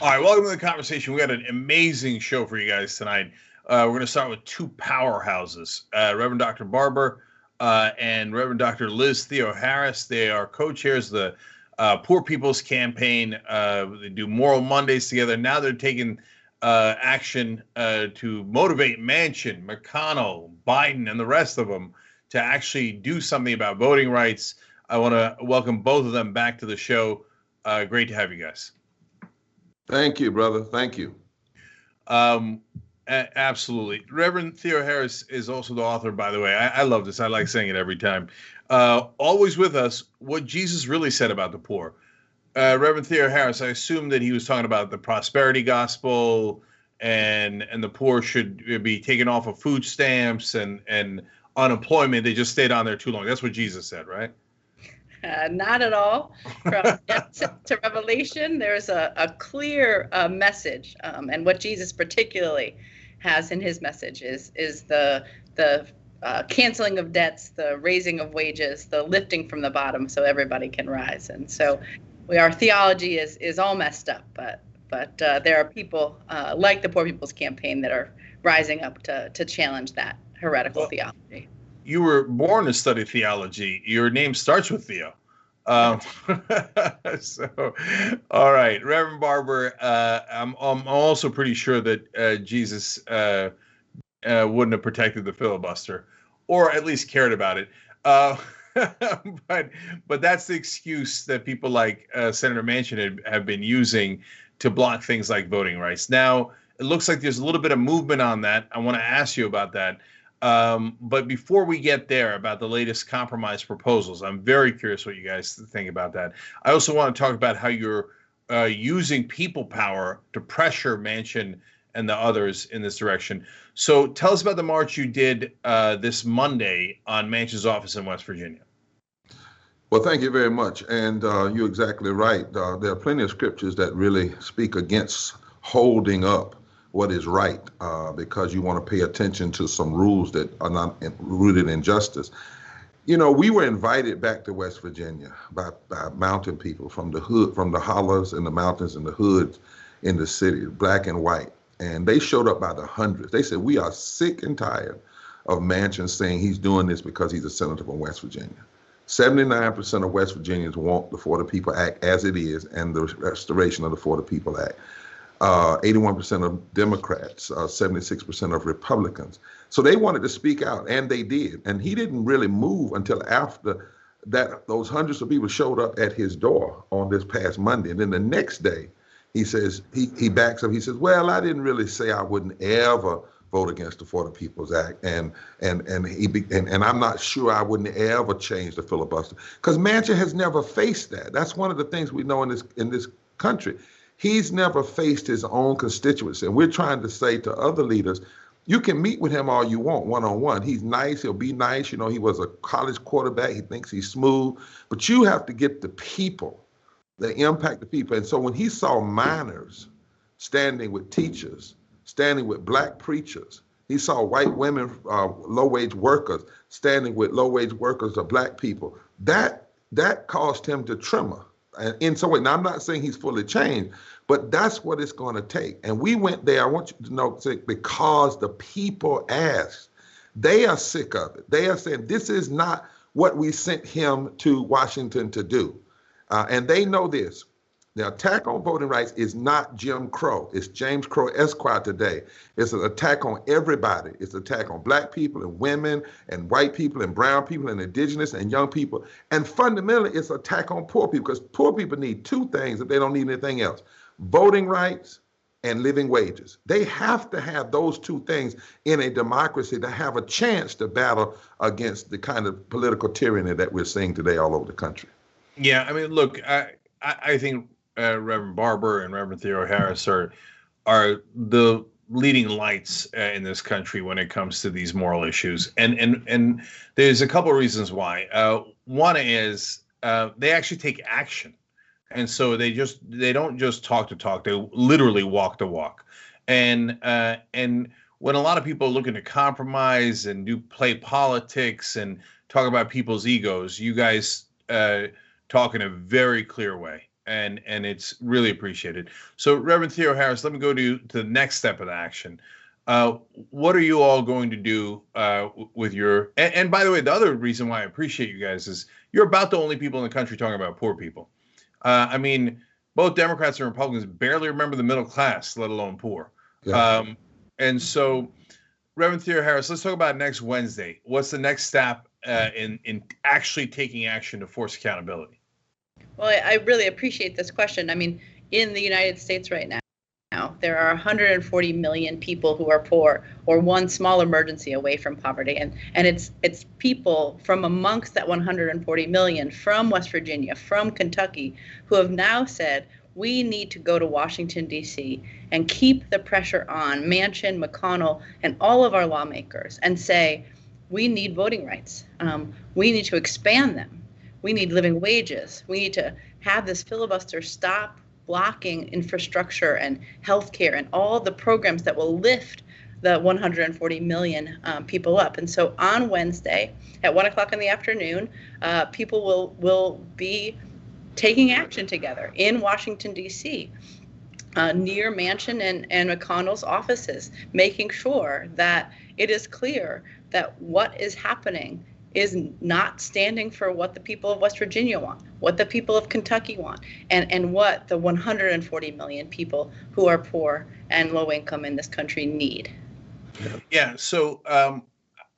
All right, welcome to the conversation. We got an amazing show for you guys tonight. We're going to start with two powerhouses, Reverend Dr. Barber and Reverend Dr. Liz Theo Harris. They are co-chairs of the Poor People's Campaign. They do Moral Mondays together. Now they're taking action to motivate Manchin, McConnell, Biden, and the rest of them to actually do something about voting rights. I want to welcome both of them back to the show. Great to have you guys. Thank you, brother. Thank you. Absolutely. Reverend Theo Harris is also the author, by the way. I love this. I like saying it every time. Always with us, what Jesus really said about the poor. Reverend Theo Harris, I assume that he was talking about the prosperity gospel and the poor should be taken off of food stamps and unemployment. They just stayed on there too long. That's what Jesus said, right? Not at all. From Genesis to Revelation, there's a clear message, and what Jesus particularly has in his message is the canceling of debts, the raising of wages, the lifting from the bottom so everybody can rise. And so our theology is all messed up, but there are people like the Poor People's Campaign that are rising up to challenge that heretical theology. You were born to study theology. Your name starts with Theo. So, all right, Reverend Barber. I'm also pretty sure that Jesus wouldn't have protected the filibuster, or at least cared about it. But that's the excuse that people like Senator Manchin have been using to block things like voting rights. Now, it looks like there's a little bit of movement on that. I want to ask you about that. But before we get there about the latest compromise proposals, I'm very curious what you guys think about that. I also want to talk about how you're using people power to pressure Manchin and the others in this direction. So tell us about the march you did this Monday on Manchin's office in West Virginia. Well, thank you very much. And you're exactly right. There are plenty of scriptures that really speak against holding up what is right, because you want to pay attention to some rules that are not rooted in justice. You know, we were invited back to West Virginia by mountain people from the hood, from the hollers and the mountains and the hoods in the city, black and white. And they showed up by the hundreds. They said, we are sick and tired of Manchin saying he's doing this because he's a senator from West Virginia. 79% of West Virginians want the For the People Act as it is and the restoration of the For the People Act. 81% of Democrats, 76% of Republicans. So they wanted to speak out, and they did. And he didn't really move until after that those hundreds of people showed up at his door on this past Monday. And then the next day, he says, he backs up. He says, well, I didn't really say I wouldn't ever vote against the For the People's Act. And I'm not sure I wouldn't ever change the filibuster. Because Manchin has never faced that. That's one of the things we know in this country. He's never faced his own constituency. And we're trying to say to other leaders, you can meet with him all you want one-on-one. He's nice. He'll be nice. You know, he was a college quarterback. He thinks he's smooth. But you have to get the people, the impact the people. And so when he saw minors standing with teachers, standing with black preachers, he saw white women, low-wage workers, standing with low-wage workers or black people, that caused him to tremor. In some way, now I'm not saying he's fully changed, but that's what it's going to take. And we went there, I want you to know, because the people asked. They are sick of it. They are saying, this is not what we sent him to Washington to do. And they know this. The attack on voting rights is not Jim Crow. It's James Crow Esquire today. It's an attack on everybody. It's an attack on black people and women and white people and brown people and indigenous and young people. And fundamentally, it's an attack on poor people, because poor people need two things if they don't need anything else: voting rights and living wages. They have to have those two things in a democracy to have a chance to battle against the kind of political tyranny that we're seeing today all over the country. Yeah, I mean, look, I think Reverend Barber and Reverend Theo Harris are the leading lights in this country when it comes to these moral issues, and there's a couple of reasons why. One is they actually take action, and so they don't just talk to talk; they literally walk the walk. And when a lot of people are looking to compromise and play politics and talk about people's egos, you guys talk in a very clear way. and it's really appreciated. So, Reverend Theo Harris, let me go to the next step of the action. What are you all going to do with your? And by the way, the other reason why I appreciate you guys is you're about the only people in the country talking about poor people. I mean, both Democrats and Republicans barely remember the middle class, let alone poor. Yeah. And so, Reverend Theo Harris, let's talk about next Wednesday. What's the next step in actually taking action to force accountability? Well, I really appreciate this question. I mean, in the United States right now, there are 140 million people who are poor or one small emergency away from poverty. And it's people from amongst that 140 million from West Virginia, from Kentucky, who have now said, we need to go to Washington, D.C. and keep the pressure on Manchin, McConnell, and all of our lawmakers and say, we need voting rights. We need to expand them. We need living wages. We need to have this filibuster stop blocking infrastructure and healthcare and all the programs that will lift the 140 million people up. And so on Wednesday at 1 o'clock in the afternoon, people will be taking action together in Washington, D.C., near Manchin and McConnell's offices, making sure that it is clear that what is happening is not standing for what the people of West Virginia want, what the people of Kentucky want, and what the 140 million people who are poor and low income in this country need. Yeah, so I'm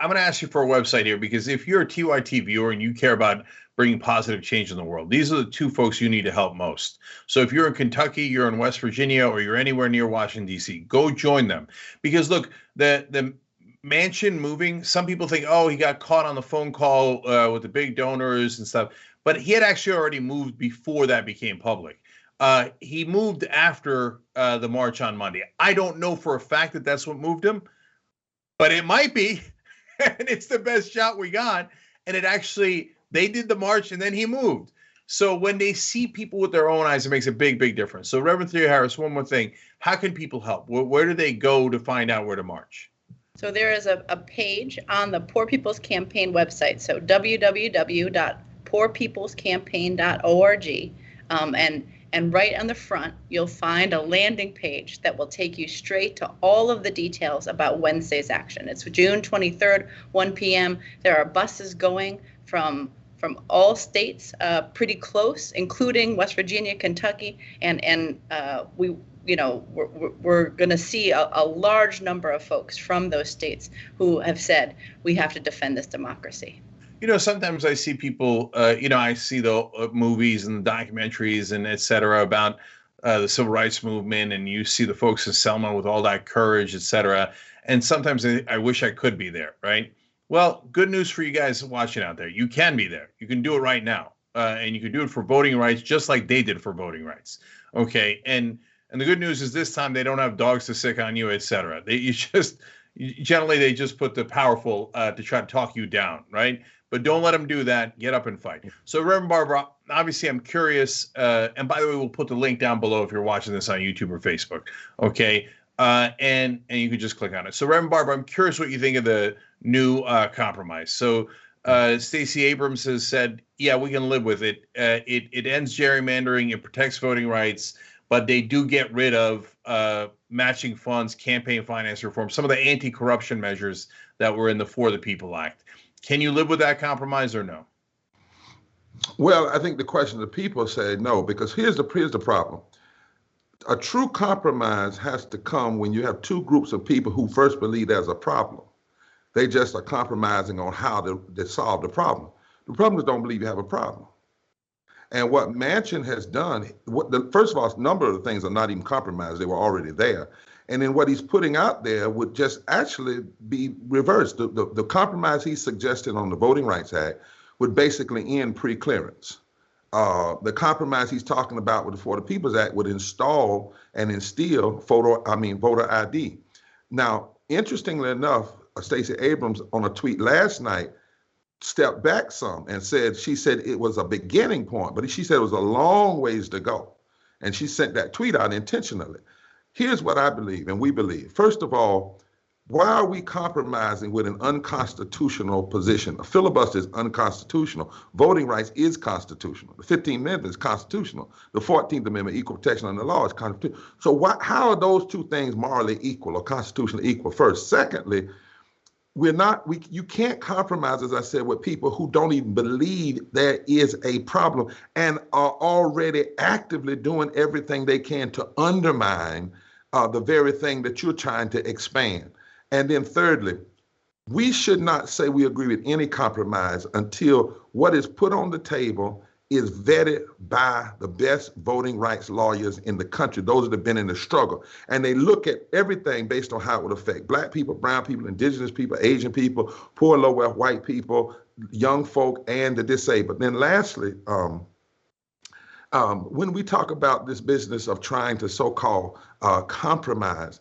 going to ask you for a website here, because if you're a TYT viewer and you care about bringing positive change in the world, these are the two folks you need to help most. So if you're in Kentucky, you're in West Virginia, or you're anywhere near Washington, D.C., go join them. Because look, the Manchin moving, some people think, oh, he got caught on the phone call with the big donors and stuff. But he had actually already moved before that became public. He moved after the march on Monday. I don't know for a fact that that's what moved him, but it might be. And it's the best shot we got. And it actually, they did the march and then he moved. So when they see people with their own eyes, it makes a big, big difference. So Reverend Theo Harris, one more thing. How can people help? Where do they go to find out where to march? So there is a page on the Poor People's Campaign website. So www.poorpeoplescampaign.org. And right on the front, you'll find a landing page that will take you straight to all of the details about Wednesday's action. It's June 23rd, 1 p.m. There are buses going from all states, pretty close, including West Virginia, Kentucky, and we're going to see a large number of folks from those states who have said we have to defend this democracy. You know, sometimes I see people, I see the movies and the documentaries and et cetera about the civil rights movement, and you see the folks in Selma with all that courage, et cetera. And sometimes I wish I could be there, right? Well, good news for you guys watching out there. You can be there. You can do it right now. And you can do it for voting rights, just like they did for voting rights. Okay. And the good news is this time they don't have dogs to sick on you, et cetera. Generally, they just put the powerful to try to talk you down, right? But don't let them do that. Get up and fight. So, Reverend Barbara, obviously I'm curious. And by the way, we'll put the link down below if you're watching this on YouTube or Facebook. Okay. And you can just click on it. So, Reverend Barbara, I'm curious what you think of the new compromise. So, Stacey Abrams has said, yeah, we can live with it. It ends gerrymandering. It protects voting rights. But they do get rid of matching funds, campaign finance reform, some of the anti-corruption measures that were in the For the People Act. Can you live with that compromise or no? Well, I think the question of the people say no, because here's the problem. A true compromise has to come when you have two groups of people who first believe there's a problem. They just are compromising on how to solve the problem. The problem is don't believe you have a problem. And what Manchin has done, first of all, a number of the things are not even compromised. They were already there. And then what he's putting out there would just actually be reversed. The compromise he suggested on the Voting Rights Act would basically end pre-clearance. The compromise he's talking about with the For the People's Act would install and instill voter ID. Now, interestingly enough, Stacey Abrams on a tweet last night stepped back some and she said it was a beginning point, but she said it was a long ways to go. And she sent that tweet out intentionally. Here's what I believe, and we believe. First of all, Why are we compromising with an unconstitutional position? A filibuster is unconstitutional. Voting rights is constitutional. The 15th Amendment is constitutional. The 14th Amendment, equal protection under the law, is constitutional. So how are those two things morally equal or constitutionally equal? First. Secondly, you can't compromise, as I said, with people who don't even believe there is a problem and are already actively doing everything they can to undermine the very thing that you're trying to expand. And then thirdly, we should not say we agree with any compromise until what is put on the table is vetted by the best voting rights lawyers in the country, those that have been in the struggle. And they look at everything based on how it would affect Black people, brown people, indigenous people, Asian people, poor, low wealth, white people, young folk, and the disabled. Then lastly, when we talk about this business of trying to so-called compromise,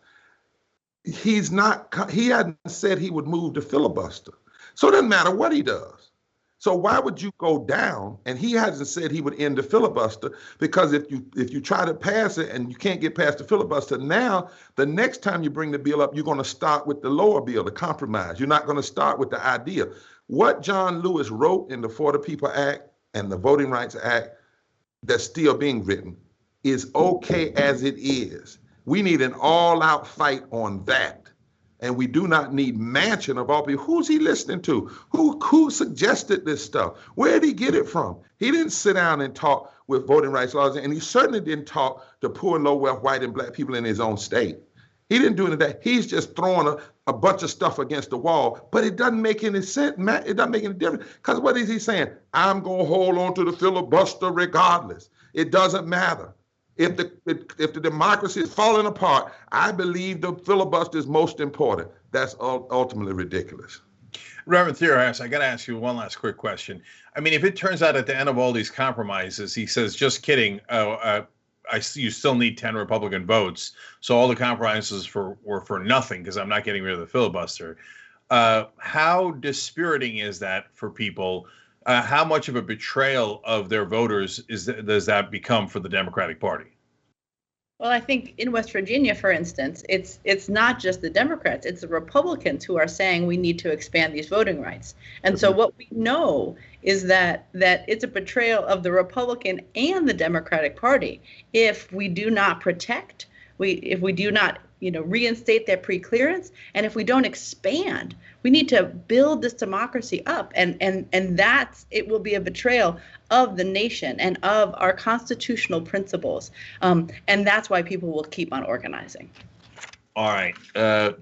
he hadn't said he would move the filibuster. So it doesn't matter what he does. So why would you go down? And he hasn't said he would end the filibuster, because if you try to pass it and you can't get past the filibuster, now the next time you bring the bill up, you're going to start with the lower bill, the compromise. You're not going to start with the idea. What John Lewis wrote in the For the People Act and the Voting Rights Act that's still being written is okay as it is. We need an all-out fight on that. And we do not need Manchin of all people. Who's he listening to? Who suggested this stuff? Where did he get it from? He didn't sit down and talk with voting rights laws, and he certainly didn't talk to poor, low-wealth, white, and Black people in his own state. He didn't do any of that. He's just throwing a bunch of stuff against the wall, but it doesn't make any sense. It doesn't make any difference, because what is he saying? I'm going to hold on to the filibuster regardless. It doesn't matter. If the democracy is falling apart, I believe the filibuster is most important. That's ultimately ridiculous. Reverend Theo Harris, I got to ask you one last quick question. I mean, if it turns out at the end of all these compromises, he says, just kidding, you still need 10 Republican votes, so all the compromises were for nothing because I'm not getting rid of the filibuster. How dispiriting is that for people? How much of a betrayal of their voters does that become for the Democratic Party? Well, I think in West Virginia, for instance, it's not just the Democrats, it's the Republicans who are saying we need to expand these voting rights. And so what we know is that it's a betrayal of the Republican and the Democratic Party if we do not protect, if we do not reinstate their pre-clearance, and if we don't expand, we need to build this democracy up, and it will be a betrayal of the nation and of our constitutional principles, and that's why people will keep on organizing. All right, among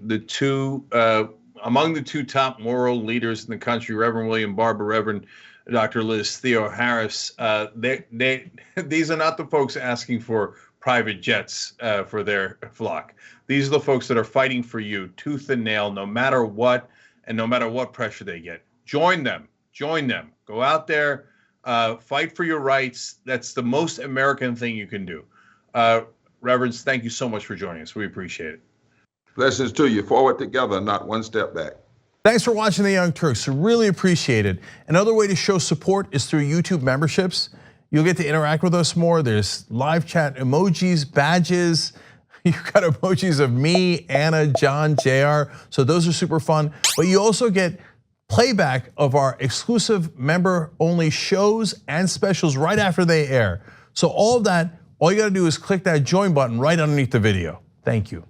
the two top moral leaders in the country, Reverend William Barber, Reverend Dr. Liz Theo Harris, these are not the folks asking for private jets for their flock. These are the folks that are fighting for you tooth and nail, no matter what, and no matter what pressure they get. Join them. Go out there, fight for your rights. That's the most American thing you can do. Reverends, thank you so much for joining us. We appreciate it. Blessings to you. Forward together, not one step back. Thanks for watching The Young Turks. Really appreciate it. Another way to show support is through YouTube memberships. You'll get to interact with us more. There's live chat emojis, badges. You've got emojis of me, Anna, John, JR. So those are super fun. But you also get playback of our exclusive member-only shows and specials right after they air. So all of that, all you gotta do is click that join button right underneath the video. Thank you.